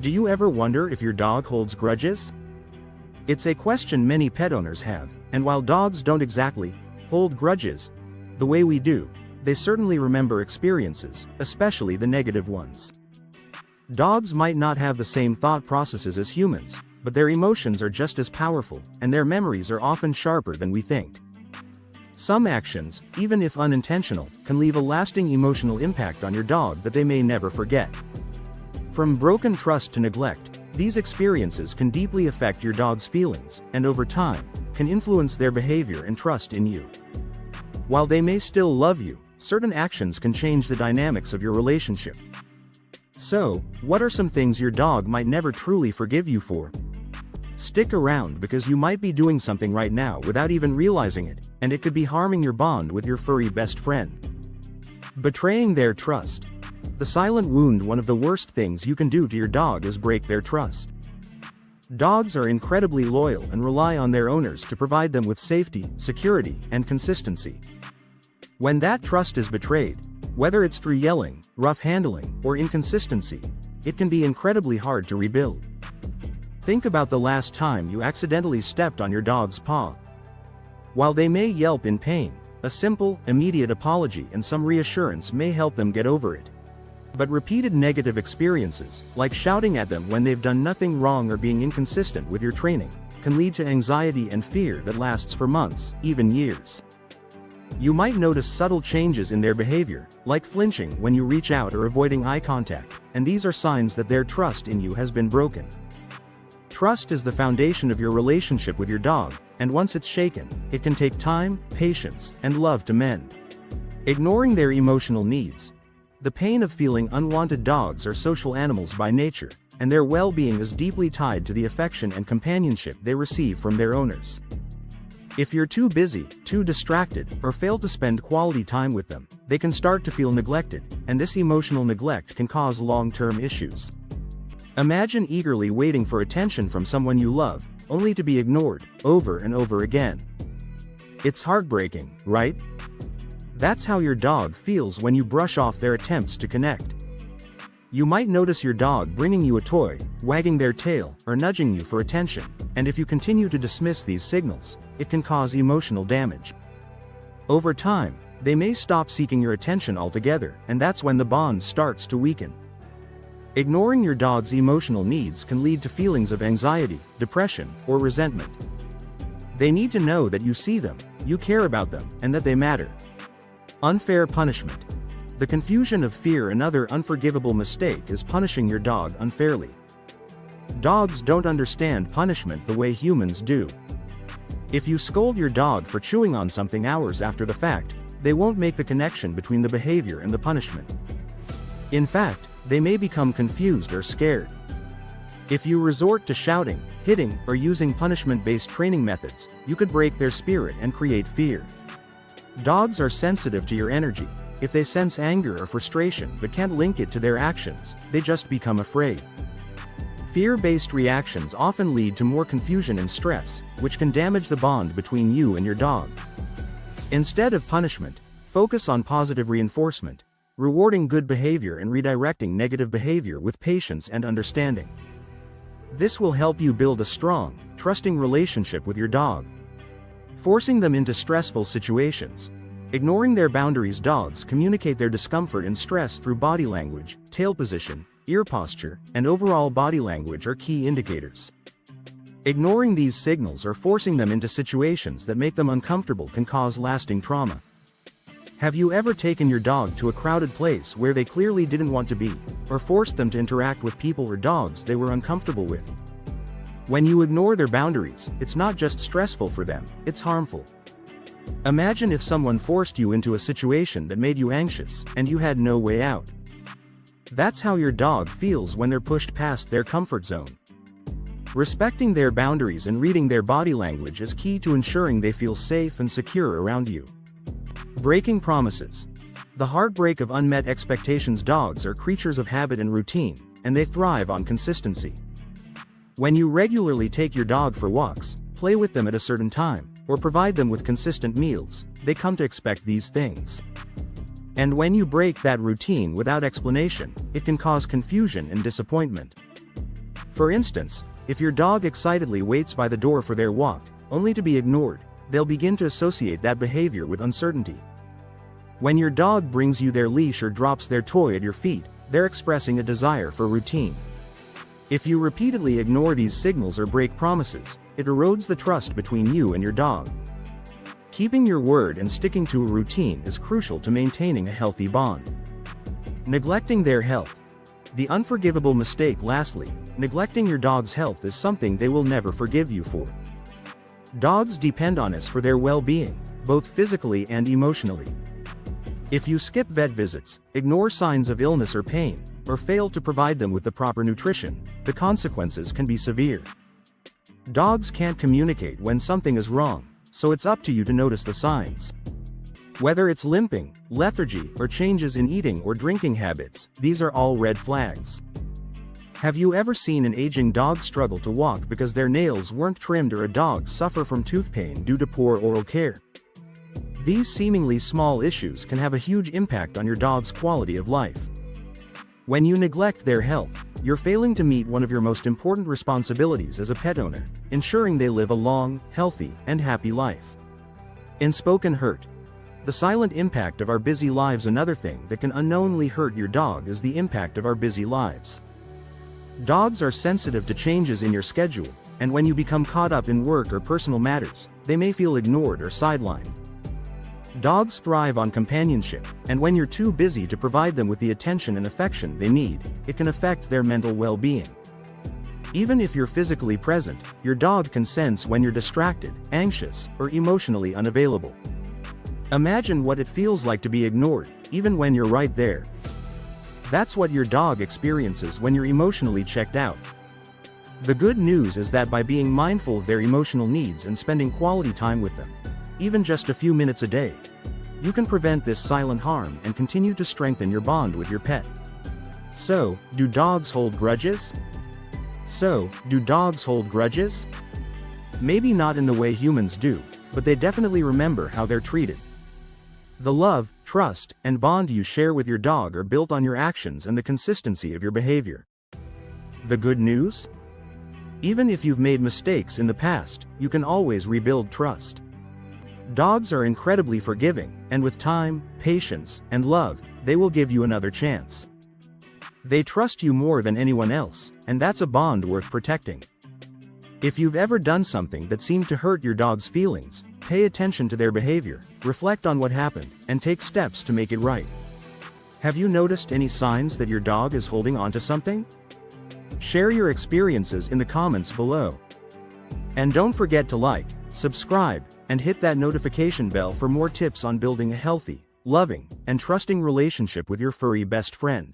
Do you ever wonder if your dog holds grudges? It's a question many pet owners have, and while dogs don't exactly hold grudges the way we do, they certainly remember experiences, especially the negative ones. Dogs might not have the same thought processes as humans, but their emotions are just as powerful, and their memories are often sharper than we think. Some actions, even if unintentional, can leave a lasting emotional impact on your dog that they may never forget. From broken trust to neglect, these experiences can deeply affect your dog's feelings, and over time, can influence their behavior and trust in you. While they may still love you, certain actions can change the dynamics of your relationship. So, what are some things your dog might never truly forgive you for? Stick around because you might be doing something right now without even realizing it, and it could be harming your bond with your furry best friend. Betraying their trust. The silent wound. One of the worst things you can do to your dog is break their trust. Dogs are incredibly loyal and rely on their owners to provide them with safety, security, and consistency. When that trust is betrayed, whether it's through yelling, rough handling, or inconsistency, it can be incredibly hard to rebuild. Think about the last time you accidentally stepped on your dog's paw. While they may yelp in pain, a simple, immediate apology and some reassurance may help them get over it. But repeated negative experiences, like shouting at them when they've done nothing wrong or being inconsistent with your training, can lead to anxiety and fear that lasts for months, even years. You might notice subtle changes in their behavior, like flinching when you reach out or avoiding eye contact, and these are signs that their trust in you has been broken. Trust is the foundation of your relationship with your dog, and once it's shaken, it can take time, patience, and love to mend. Ignoring their emotional needs. The pain of feeling unwanted. Dogs are social animals by nature, and their well-being is deeply tied to the affection and companionship they receive from their owners. If you're too busy, too distracted, or fail to spend quality time with them, they can start to feel neglected, and this emotional neglect can cause long-term issues. Imagine eagerly waiting for attention from someone you love, only to be ignored, over and over again. It's heartbreaking, right? That's how your dog feels when you brush off their attempts to connect. You might notice your dog bringing you a toy, wagging their tail, or nudging you for attention, and if you continue to dismiss these signals, it can cause emotional damage. Over time, they may stop seeking your attention altogether, and that's when the bond starts to weaken. Ignoring your dog's emotional needs can lead to feelings of anxiety, depression, or resentment. They need to know that you see them, you care about them, and that they matter. Unfair punishment. The confusion of fear. Another unforgivable mistake is punishing your dog unfairly. Dogs don't understand punishment the way humans do. If you scold your dog for chewing on something hours after the fact, they won't make the connection between the behavior and the punishment. In fact, they may become confused or scared. If you resort to shouting, hitting, or using punishment-based training methods, you could break their spirit and create fear. Dogs are sensitive to your energy. If they sense anger or frustration but can't link it to their actions, they just become afraid. Fear-based reactions often lead to more confusion and stress, which can damage the bond between you and your dog. Instead of punishment, focus on positive reinforcement, rewarding good behavior and redirecting negative behavior with patience and understanding. This will help you build a strong, trusting relationship with your dog. Forcing them into stressful situations. Ignoring their boundaries. Dogs communicate their discomfort and stress through body language, tail position, ear posture, and overall body language are key indicators. Ignoring these signals or forcing them into situations that make them uncomfortable can cause lasting trauma. Have you ever taken your dog to a crowded place where they clearly didn't want to be, or forced them to interact with people or dogs they were uncomfortable with? When you ignore their boundaries, it's not just stressful for them, it's harmful. Imagine if someone forced you into a situation that made you anxious, and you had no way out. That's how your dog feels when they're pushed past their comfort zone. Respecting their boundaries and reading their body language is key to ensuring they feel safe and secure around you. Breaking promises. The heartbreak of unmet expectations. Dogs are creatures of habit and routine, and they thrive on consistency. When you regularly take your dog for walks, play with them at a certain time, or provide them with consistent meals, they come to expect these things. And when you break that routine without explanation, it can cause confusion and disappointment. For instance, if your dog excitedly waits by the door for their walk, only to be ignored, they'll begin to associate that behavior with uncertainty. When your dog brings you their leash or drops their toy at your feet, they're expressing a desire for routine. If you repeatedly ignore these signals or break promises, it erodes the trust between you and your dog. Keeping your word and sticking to a routine is crucial to maintaining a healthy bond. Neglecting their health. The unforgivable mistake. Lastly, neglecting your dog's health is something they will never forgive you for. Dogs depend on us for their well-being, both physically and emotionally. If you skip vet visits, ignore signs of illness or pain, or fail to provide them with the proper nutrition, the consequences can be severe. Dogs can't communicate when something is wrong, so it's up to you to notice the signs. Whether it's limping, lethargy, or changes in eating or drinking habits, these are all red flags. Have you ever seen an aging dog struggle to walk because their nails weren't trimmed, or a dog suffer from tooth pain due to poor oral care? These seemingly small issues can have a huge impact on your dog's quality of life. When you neglect their health, you're failing to meet one of your most important responsibilities as a pet owner, ensuring they live a long, healthy, and happy life. Unspoken hurt. The silent impact of our busy lives. Another thing that can unknowingly hurt your dog is the impact of our busy lives. Dogs are sensitive to changes in your schedule, and when you become caught up in work or personal matters, they may feel ignored or sidelined. Dogs thrive on companionship, and when you're too busy to provide them with the attention and affection they need, it can affect their mental well-being. Even if you're physically present, your dog can sense when you're distracted, anxious, or emotionally unavailable. Imagine what it feels like to be ignored, even when you're right there. That's what your dog experiences when you're emotionally checked out. The good news is that by being mindful of their emotional needs and spending quality time with them, even just a few minutes a day, you can prevent this silent harm and continue to strengthen your bond with your pet. So, do dogs hold grudges? Maybe not in the way humans do, but they definitely remember how they're treated. The love, trust, and bond you share with your dog are built on your actions and the consistency of your behavior. The good news? Even if you've made mistakes in the past, you can always rebuild trust. Dogs are incredibly forgiving, and with time, patience, and love, they will give you another chance. They trust you more than anyone else, and that's a bond worth protecting. If you've ever done something that seemed to hurt your dog's feelings, pay attention to their behavior, reflect on what happened, and take steps to make it right. Have you noticed any signs that your dog is holding on to something? Share your experiences in the comments below. And don't forget to like, subscribe, and hit that notification bell for more tips on building a healthy, loving, and trusting relationship with your furry best friend.